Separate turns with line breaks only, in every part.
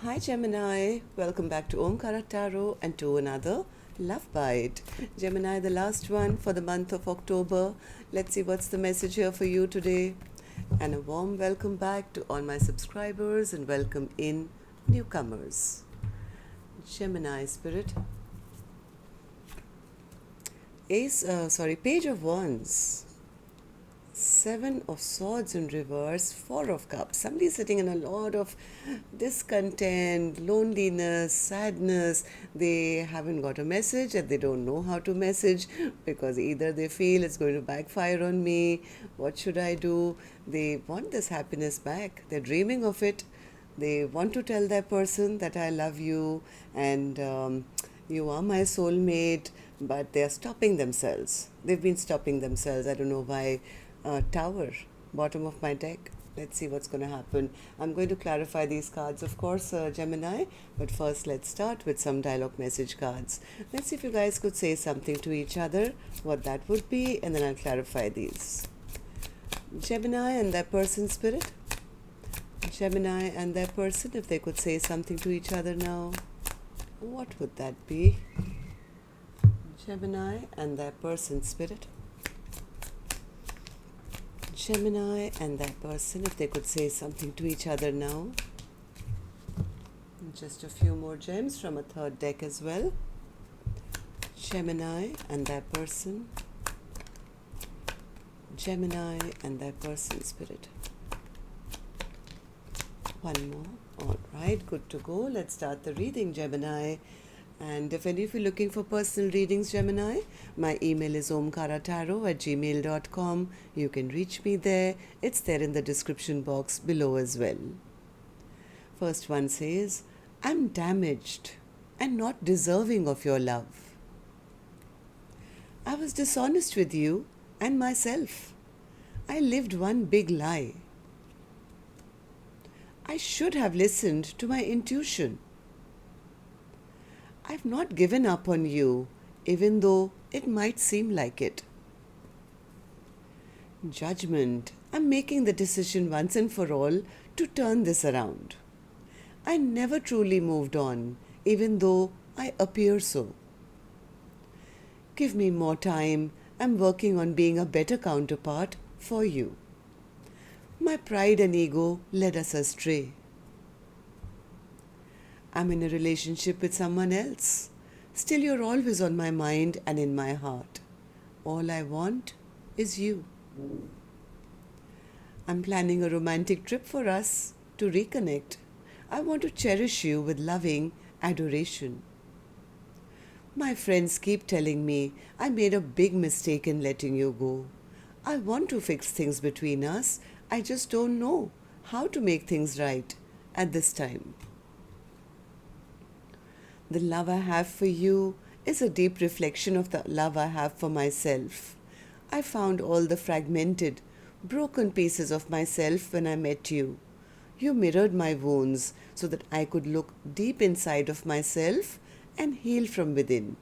Hi Gemini, welcome back to Omkaratarot and to another Love Bite. Gemini, the last one for the month of October. Let's see what's the message here for you today. And a warm welcome back to all my subscribers and welcome in newcomers. Gemini Spirit. Page of Wands. Seven of Swords in reverse, Four of Cups. Somebody's sitting in a lot of discontent, loneliness, sadness. They haven't got a message and they don't know how to message because either they feel it's going to backfire on me. What should I do? They want this happiness back. They're dreaming of it. They want to tell that person that I love you and you are my soulmate, but they are stopping themselves. They've been stopping themselves. I don't know why. Tower, bottom of my deck. Let's see what's going to happen. I'm going to clarify these cards, of course, Gemini, but first let's start with some dialogue message cards. Let's see if you guys could say something to each other, what that would be, and then I'll clarify these. Gemini and their person, Spirit. Gemini and their person, if they could say something to each other now, what would that be? Gemini and their person, Spirit. Gemini and that person, if they could say something to each other now. Just a few more gems from a third deck as well. Gemini and that person. Gemini and that person, Spirit. One more. All right, good to go. Let's start the reading, Gemini. And if any of you are looking for personal readings, Gemini, my email is omkaratarot@gmail.com. You can reach me there. It's there in the description box below as well. First one says, I'm damaged and not deserving of your love. I was dishonest with you and myself. I lived one big lie. I should have listened to my intuition. I've not given up on you, even though it might seem like it. Judgment. I'm making the decision once and for all to turn this around. I never truly moved on, even though I appear so. Give me more time. I'm working on being a better counterpart for you. My pride and ego led us astray. I'm in a relationship with someone else. Still, you're always on my mind and in my heart. All I want is you. I'm planning a romantic trip for us to reconnect. I want to cherish you with loving adoration. My friends keep telling me I made a big mistake in letting you go. I want to fix things between us. I just don't know how to make things right at this time. The love I have for you is a deep reflection of the love I have for myself. I found all the fragmented, broken pieces of myself when I met you. You mirrored my wounds so that I could look deep inside of myself and heal from within.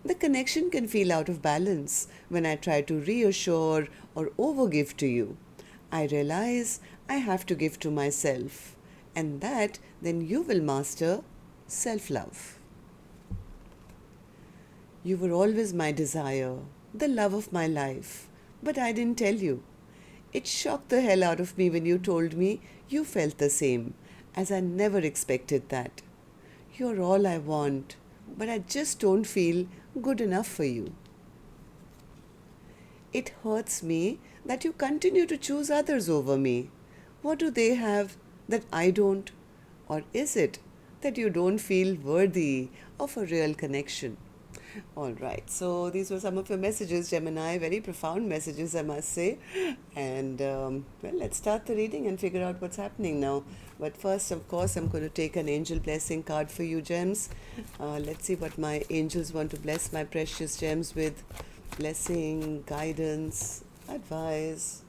The connection can feel out of balance when I try to reassure or overgive to you. I realize I have to give to myself, and that then you will master self-love. You were always my desire, the love of my life, but I didn't tell you. It shocked the hell out of me when you told me you felt the same, as I never expected that. You're all I want, but I just don't feel good enough for you. It hurts me that you continue to choose others over me. What do they have that I don't? Or is it that you don't feel worthy of a real connection? All right, so these were some of your messages, Gemini. Very profound messages, I must say. And let's start the reading and figure out what's happening now. But first, of course, I'm going to take an angel blessing card for you, gems. Let's see what my angels want to bless my precious gems with. Blessing, guidance, advice,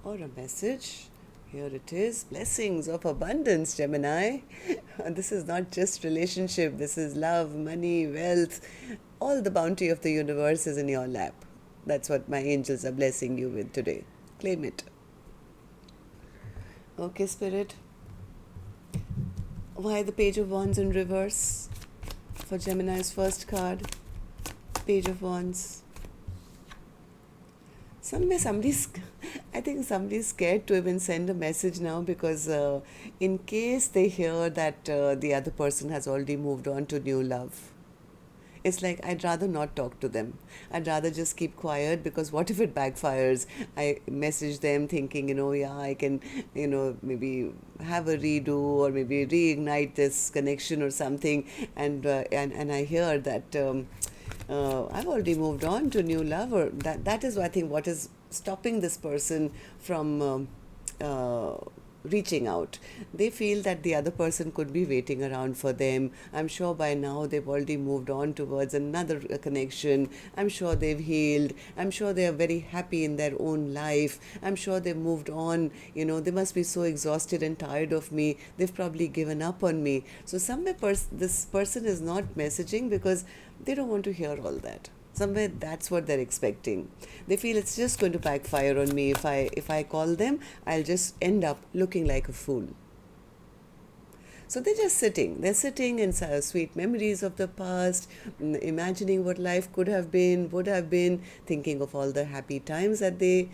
or a message. Here it is. Blessings of abundance, Gemini. This is not just relationship. This is love, money, wealth. All the bounty of the universe is in your lap. That's what my angels are blessing you with today. Claim it. Okay, Spirit. Why the Page of Wands in reverse for Gemini's first card? Page of Wands. I think somebody's scared to even send a message now, because in case they hear that the other person has already moved on to new love, it's like, I'd rather not talk to them. I'd rather just keep quiet, because what if it backfires? I message them thinking, yeah, I can, maybe have a redo, or maybe reignite this connection or something. And I hear that I've already moved on to new love, or that is, I think, what is stopping this person from reaching out. They feel that the other person could be waiting around for them. I'm sure by now they've already moved on towards another connection. I'm sure they've healed. I'm sure they are very happy in their own life. I'm sure they've moved on. They must be so exhausted and tired of me. They've probably given up on me. So somewhere this person is not messaging because they don't want to hear all that. Somewhere that's what they're expecting. They feel it's just going to backfire on me. If I call them, I'll just end up looking like a fool. So they're just sitting. They're sitting in sweet memories of the past, imagining what life could have been, would have been, thinking of all the happy times that they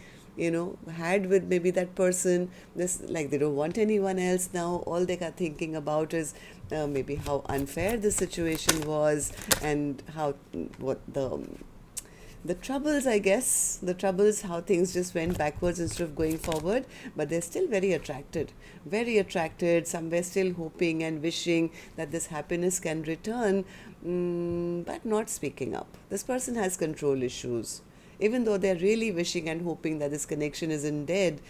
had with maybe that person. Like they don't want anyone else now. All they are thinking about is maybe how unfair the situation was, and what the troubles, I guess, how things just went backwards instead of going forward. But they're still very attracted, somewhere still hoping and wishing that this happiness can return, but not speaking up. This person has control issues. Even though they're really wishing and hoping that this connection isn't dead,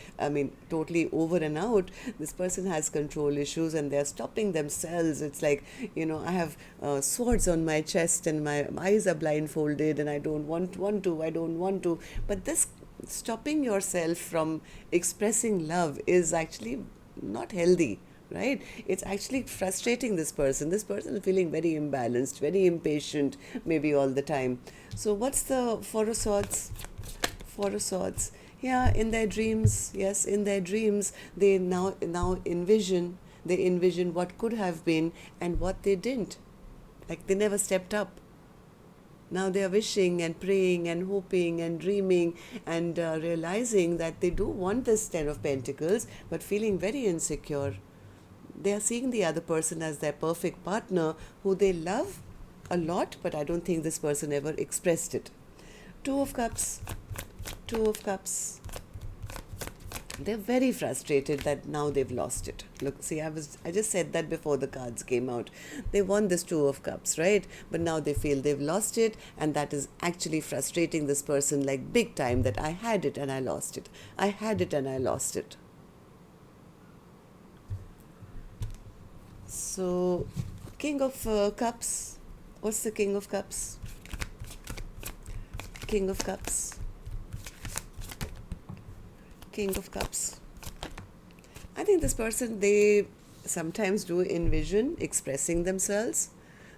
totally over and out, this person has control issues and they're stopping themselves. It's like, I have swords on my chest and my eyes are blindfolded and I don't want to. But this stopping yourself from expressing love is actually not healthy. Right? It's actually frustrating this person. This person is feeling very imbalanced, very impatient, maybe all the time. So what's the Four of Swords? Four of Swords. Yeah, in their dreams, yes, in their dreams, they now envision what could have been and what they didn't. Like they never stepped up. Now they are wishing and praying and hoping and dreaming and realizing that they do want this Ten of Pentacles, but feeling very insecure. They are seeing the other person as their perfect partner who they love a lot, but I don't think this person ever expressed it. Two of Cups. They're very frustrated that now they've lost it. Look, see, I just said that before the cards came out. They want this Two of Cups, right? But now they feel they've lost it, and that is actually frustrating this person like big time, that I had it and I lost it. I had it and I lost it. So, King of Cups. What's the King of Cups? King of Cups. King of Cups. I think this person, they sometimes do envision expressing themselves.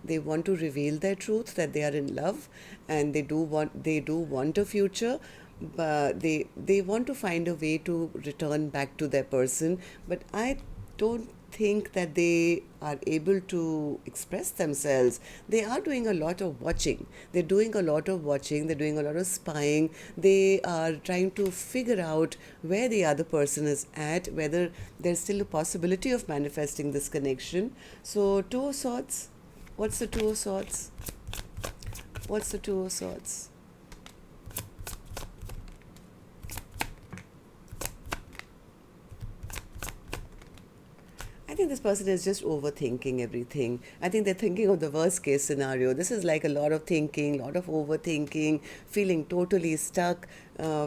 They want to reveal their truth, that they are in love, and they do want a future, but they want to find a way to return back to their person. But I don't think that they are able to express themselves. They are doing a lot of watching. They're doing a lot of spying. They are trying to figure out where the other person is at, whether there's still a possibility of manifesting this connection. So, Two of Swords. What's the Two of Swords? What's the Two of Swords? I think this person is just overthinking everything. I think they're thinking of the worst case scenario. This is like a lot of thinking, a lot of overthinking, feeling totally stuck,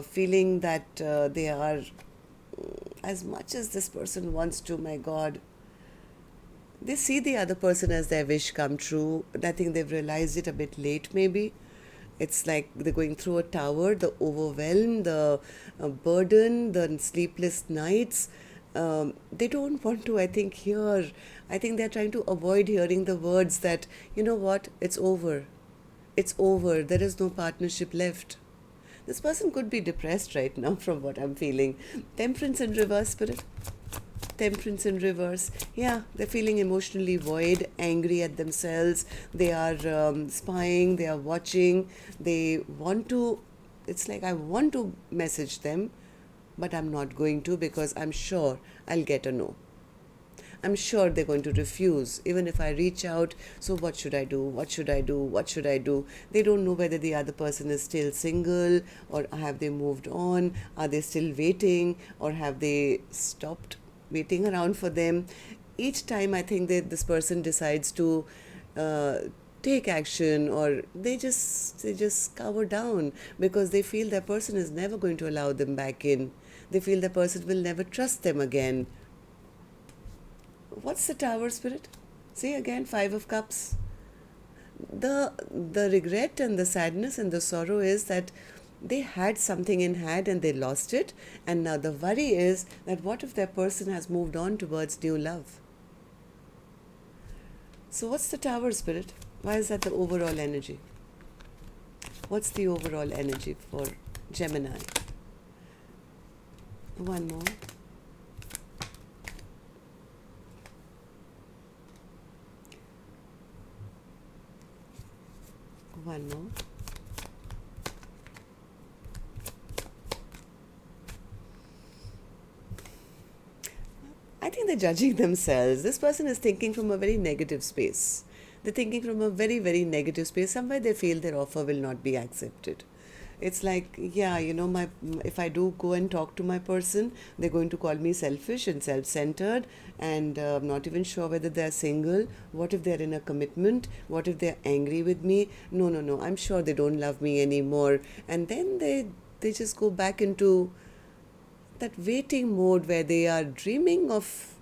feeling that they are, as much as this person wants to, my God, they see the other person as their wish come true. I think they've realized it a bit late maybe. It's like they're going through a tower, the overwhelm, the burden, the sleepless nights. They don't want to, I think, hear. I think they're trying to avoid hearing the words that, you know what, it's over. It's over. There is no partnership left. This person could be depressed right now from what I'm feeling. Temperance in reverse, Spirit. Temperance in reverse. Yeah, they're feeling emotionally void, angry at themselves. They are spying, they are watching. They want to, it's like I want to message them, but I'm not going to because I'm sure I'll get a no. I'm sure they're going to refuse, even if I reach out. So, what should I do? What should I do? What should I do? They don't know whether the other person is still single or have they moved on? Are they still waiting or have they stopped waiting around for them? Each time I think that this person decides to uh, take action, or they just cower down because they feel that person is never going to allow them back in. They feel the person will never trust them again. What's the Tower spirit? See again, Five of Cups. The regret and the sadness and the sorrow is that they had something in hand and they lost it, and now the worry is that what if their person has moved on towards new love? So what's the Tower spirit? Why is that the overall energy? What's the overall energy for Gemini? One more. One more. I think they're judging themselves. This person is thinking from a very negative space. They're thinking from a very, very negative space. Somewhere they feel their offer will not be accepted. It's like, yeah, my if I do go and talk to my person, they're going to call me selfish and self-centered, and I'm not even sure whether they're single. What if they're in a commitment? What if they're angry with me? No, no, no. I'm sure they don't love me anymore. And then they just go back into that waiting mode where they are dreaming of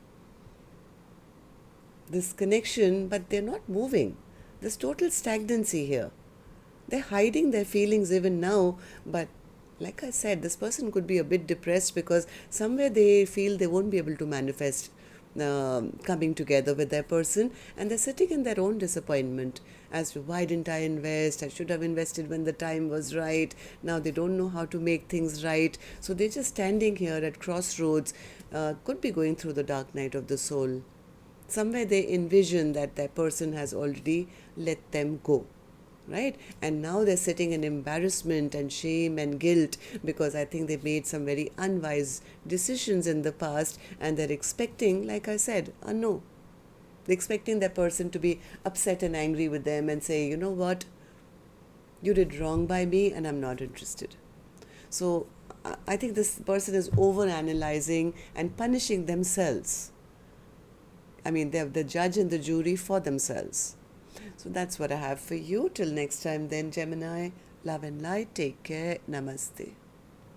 this connection, but they're not moving. There's total stagnancy here. They're hiding their feelings even now, but like I said, this person could be a bit depressed because somewhere they feel they won't be able to manifest coming together with their person, and they're sitting in their own disappointment as to why didn't I invest? I should have invested when the time was right. Now they don't know how to make things right, so they're just standing here at crossroads, could be going through the dark night of the soul. Somewhere they envision that their person has already let them go, right? And now they're sitting in embarrassment and shame and guilt because I think they made some very unwise decisions in the past, and they're expecting, like I said, a no. They're expecting that person to be upset and angry with them and say, you know what, you did wrong by me and I'm not interested. So I think this person is over analyzing and punishing themselves. I mean, they're the judge and the jury for themselves. So that's what I have for you. Till next time then, Gemini. Love and light. Take care. Namaste.